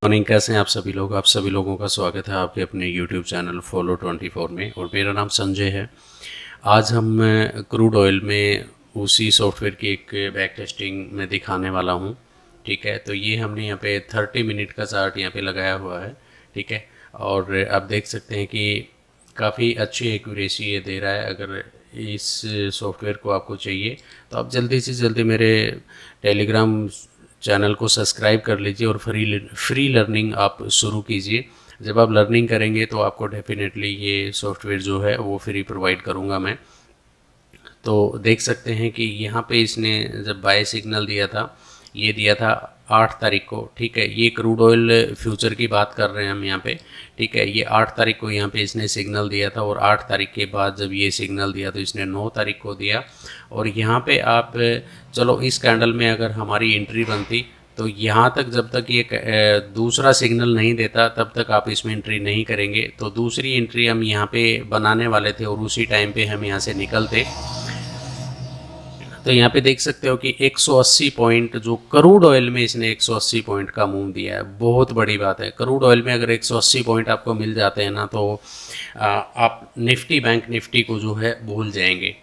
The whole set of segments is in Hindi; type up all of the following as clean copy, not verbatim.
मॉर्निंग, कैसे हैं आप सभी लोग। आप सभी लोगों का स्वागत है आपके अपने यूट्यूब चैनल फॉलो 24 में। और मेरा नाम संजय है। आज हम क्रूड ऑयल में उसी सॉफ्टवेयर की एक बैक टेस्टिंग में दिखाने वाला हूं। ठीक है, तो ये हमने यहाँ पे 30 मिनट का चार्ट यहाँ पे लगाया हुआ है। ठीक है, और आप देख सकते हैं कि काफ़ी अच्छी एक्यूरेसी ये दे रहा है। अगर इस सॉफ्टवेयर को आपको चाहिए तो आप जल्दी से जल्दी मेरे टेलीग्राम चैनल को सब्सक्राइब कर लीजिए और फ्री लर्निंग आप शुरू कीजिए। जब आप लर्निंग करेंगे तो आपको डेफिनेटली ये सॉफ्टवेयर जो है वो फ्री प्रोवाइड करूँगा मैं। तो देख सकते हैं कि यहाँ पे इसने जब बाय सिग्नल दिया था, ये दिया था 8 तारीख को। ठीक है, ये क्रूड ऑयल फ्यूचर की बात कर रहे हैं हम यहाँ पे। ठीक है, ये 8 तारीख को यहाँ पे इसने सिग्नल दिया था और 8 तारीख के बाद जब ये सिग्नल दिया तो इसने 9 तारीख को दिया। और यहाँ पे आप चलो इस कैंडल में अगर हमारी एंट्री बनती तो यहाँ तक जब तक ये दूसरा सिग्नल नहीं देता तब तक आप इसमें एंट्री नहीं करेंगे। तो दूसरी एंट्री हम यहाँ पे बनाने वाले थे और उसी टाइम पे हम यहाँ से निकलते। तो यहाँ पे देख सकते हो कि 180 पॉइंट जो क्रूड ऑयल में इसने 180 पॉइंट का मूव दिया है, बहुत बड़ी बात है। क्रूड ऑयल में अगर 180 पॉइंट आपको मिल जाते हैं ना तो आप निफ्टी बैंक निफ्टी को जो है भूल जाएंगे।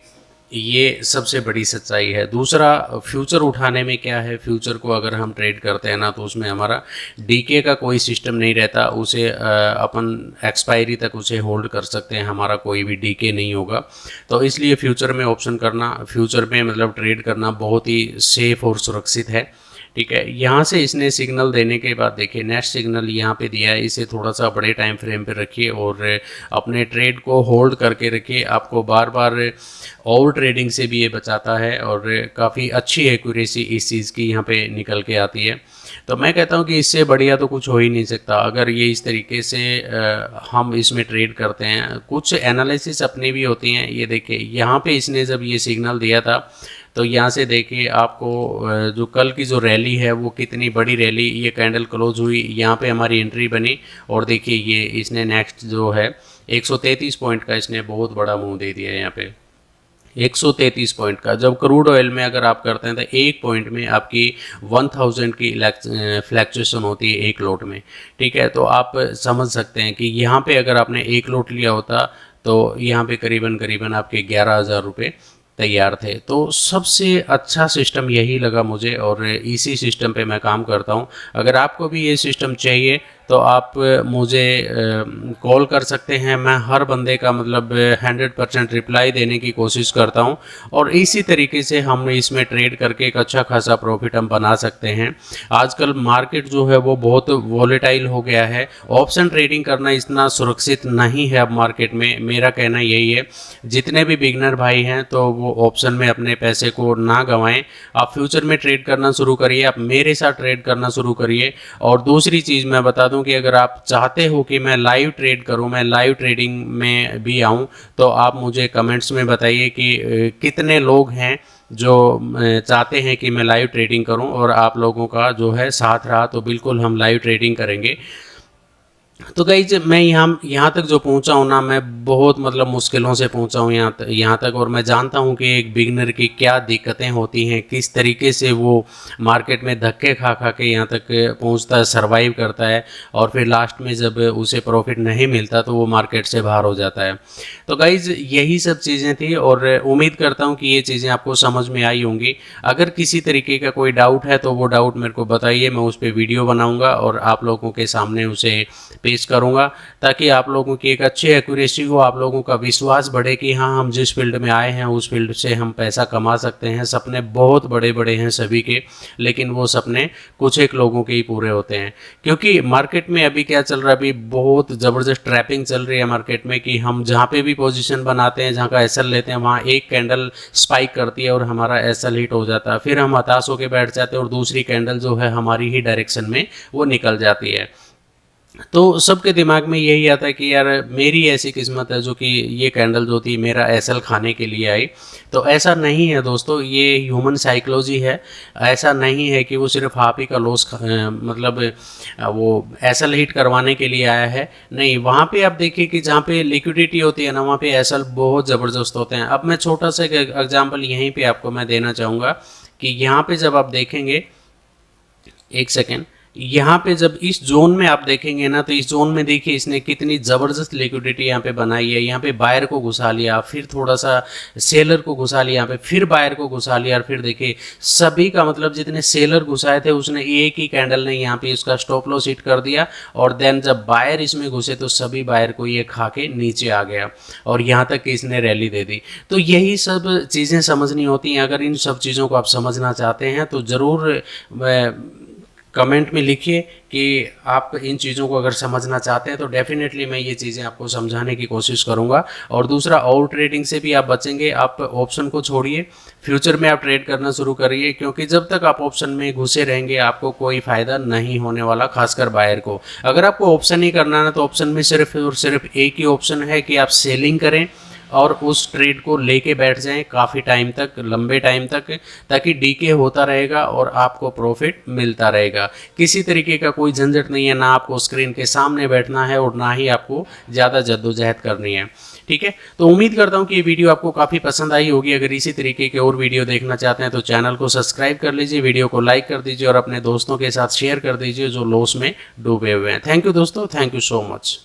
ये सबसे बड़ी सच्चाई है। दूसरा, फ्यूचर उठाने में क्या है, फ्यूचर को अगर हम ट्रेड करते हैं ना तो उसमें हमारा डीके का कोई सिस्टम नहीं रहता। उसे अपन एक्सपायरी तक उसे होल्ड कर सकते हैं, हमारा कोई भी डीके नहीं होगा। तो इसलिए फ्यूचर में ऑप्शन करना, फ्यूचर में मतलब ट्रेड करना बहुत ही सेफ और सुरक्षित है। ठीक है, यहाँ से इसने सिग्नल देने के बाद देखिए नेक्स्ट सिग्नल यहाँ पे दिया है। इसे थोड़ा सा बड़े टाइम फ्रेम पे रखिए और अपने ट्रेड को होल्ड करके रखिए। आपको बार बार ओवर ट्रेडिंग से भी ये बचाता है और काफ़ी अच्छी एक्यूरेसी इस चीज़ की यहाँ पे निकल के आती है। तो मैं कहता हूँ कि इससे बढ़िया तो कुछ हो ही नहीं सकता। अगर ये इस तरीके से हम इसमें ट्रेड करते हैं, कुछ एनालिसिस अपनी भी होती हैं। ये देखिए यहाँ पे इसने जब ये सिग्नल दिया था तो यहाँ से देखिए आपको जो कल की जो रैली है वो कितनी बड़ी रैली, ये कैंडल क्लोज हुई, यहाँ पे हमारी एंट्री बनी और देखिए ये इसने नेक्स्ट जो है 133 पॉइंट का इसने बहुत बड़ा मूव दे दिया है यहाँ पे 133 पॉइंट का। जब क्रूड ऑयल में अगर आप करते हैं तो एक पॉइंट में आपकी 1000 की फ्लैक्चुएशन होती है एक लोट में। ठीक है, तो आप समझ सकते हैं कि यहाँ पे अगर आपने एक लोट लिया होता तो यहाँ पे करीबन करीबन आपके 11,000 रुपये तैयार थे। तो सबसे अच्छा सिस्टम यही लगा मुझे और इसी सिस्टम पे मैं काम करता हूँ। अगर आपको भी ये सिस्टम चाहिए तो आप मुझे कॉल कर सकते हैं। मैं हर बंदे का मतलब 100% रिप्लाई देने की कोशिश करता हूं और इसी तरीके से हम इसमें ट्रेड करके एक अच्छा खासा प्रॉफिट हम बना सकते हैं। आजकल मार्केट जो है वो बहुत वॉलेटाइल हो गया है। ऑप्शन ट्रेडिंग करना इतना सुरक्षित नहीं है अब मार्केट में। मेरा कहना यही है, जितने भी बिगनर भाई हैं तो वो ऑप्शन में अपने पैसे को ना गंवाएं। आप फ्यूचर में ट्रेड करना शुरू करिए, आप मेरे साथ ट्रेड करना शुरू करिए। और दूसरी चीज़ मैं बता दूं कि अगर आप चाहते हो कि मैं लाइव ट्रेड करूं, मैं लाइव ट्रेडिंग में भी आऊं, तो आप मुझे कमेंट्स में बताइए कि कितने लोग हैं जो चाहते हैं कि मैं लाइव ट्रेडिंग करूं। और आप लोगों का जो है साथ रहा तो बिल्कुल हम लाइव ट्रेडिंग करेंगे। तो गाइज मैं यहाँ तक जो पहुँचा हूँ ना, मैं बहुत मतलब मुश्किलों से पहुँचा हूँ यहाँ तक। और मैं जानता हूँ कि एक बिगनर की क्या दिक्कतें होती हैं, किस तरीके से वो मार्केट में धक्के खा खा के यहाँ तक पहुँचता है, सर्वाइव करता है और फिर लास्ट में जब उसे प्रॉफिट नहीं मिलता तो वो मार्केट से बाहर हो जाता है। तो गाइज यही सब चीज़ें थी और उम्मीद करता हूँ कि ये चीज़ें आपको समझ में आई होंगी। अगर किसी तरीके का कोई डाउट है तो वो डाउट मेरे को बताइए, मैं उस पर वीडियो बनाऊँगा और आप लोगों के सामने उसे पेश करूंगा ताकि आप लोगों की एक अच्छी एक्यूरेसी हो, आप लोगों का विश्वास बढ़े कि हाँ हम जिस फील्ड में आए हैं उस फील्ड से हम पैसा कमा सकते हैं। सपने बहुत बड़े बड़े हैं सभी के, लेकिन वो सपने कुछ एक लोगों के ही पूरे होते हैं। क्योंकि मार्केट में अभी क्या चल रहा है, अभी बहुत ज़बरदस्त ट्रैपिंग चल रही है मार्केट में कि हम जहाँ पे भी पोजीशन बनाते हैं, जहाँ का एसएल लेते हैं, वहाँ एक कैंडल स्पाइक करती है और हमारा एसएल हिट हो जाता है। फिर हम हताश होकर बैठ जाते हैं और दूसरी कैंडल जो है हमारी ही डायरेक्शन में वो निकल जाती है। तो सबके दिमाग में यही आता है कि यार मेरी ऐसी किस्मत है जो कि ये कैंडल जो थी मेरा एसएल खाने के लिए आई। तो ऐसा नहीं है दोस्तों, ये ह्यूमन साइकोलॉजी है। ऐसा नहीं है कि वो सिर्फ आप ही का लॉस मतलब वो एसएल हिट करवाने के लिए आया है। नहीं, वहाँ पे आप देखिए कि जहाँ पे लिक्विडिटी होती है ना, वहाँ पे एसएल बहुत ज़बरदस्त होते हैं। अब मैं छोटा सा एग्जाम्पल यहीं पर आपको मैं देना चाहूँगा कि यहाँ पर जब आप देखेंगे, एक सेकेंड, यहाँ पे जब इस जोन में आप देखेंगे ना, तो इस जोन में देखिए इसने कितनी ज़बरदस्त लिक्विडिटी यहाँ पे बनाई है। यहाँ पे बायर को घुसा लिया, फिर थोड़ा सा सेलर को घुसा लिया, यहाँ पे फिर बायर को घुसा लिया, और फिर देखिए सभी का मतलब जितने सेलर घुसाए थे उसने एक ही कैंडल ने यहाँ पे इसका स्टॉप लॉस हिट कर दिया, और देन जब बायर इसमें घुसे तो सभी बायर को ये खा के नीचे आ गया, और यहाँ तक कि इसने रैली दे दी। तो यही सब चीज़ें समझनी होती हैं। अगर इन सब चीज़ों को आप समझना चाहते हैं तो ज़रूर कमेंट में लिखिए कि आप इन चीज़ों को अगर समझना चाहते हैं, तो डेफिनेटली मैं ये चीज़ें आपको समझाने की कोशिश करूंगा। और दूसरा, ओवर ट्रेडिंग से भी आप बचेंगे। आप ऑप्शन को छोड़िए, फ्यूचर में आप ट्रेड करना शुरू करिए, क्योंकि जब तक आप ऑप्शन में घुसे रहेंगे आपको कोई फ़ायदा नहीं होने वाला, खासकर बायर को। अगर आपको ऑप्शन ही करना है तो ऑप्शन में सिर्फ और सिर्फ एक ही ऑप्शन है कि आप सेलिंग करें और उस ट्रेड को लेके बैठ जाएं काफ़ी टाइम तक, लंबे टाइम तक, ताकि डीके होता रहेगा और आपको प्रॉफिट मिलता रहेगा। किसी तरीके का कोई झंझट नहीं है, ना आपको स्क्रीन के सामने बैठना है और ना ही आपको ज़्यादा जद्दोजहद करनी है। ठीक है, तो उम्मीद करता हूँ कि ये वीडियो आपको काफ़ी पसंद आई होगी। अगर इसी तरीके के और वीडियो देखना चाहते हैं तो चैनल को सब्सक्राइब कर लीजिए, वीडियो को लाइक कर दीजिए और अपने दोस्तों के साथ शेयर कर दीजिए जो लॉस में डूबे हुए हैं। थैंक यू दोस्तों, थैंक यू सो मच।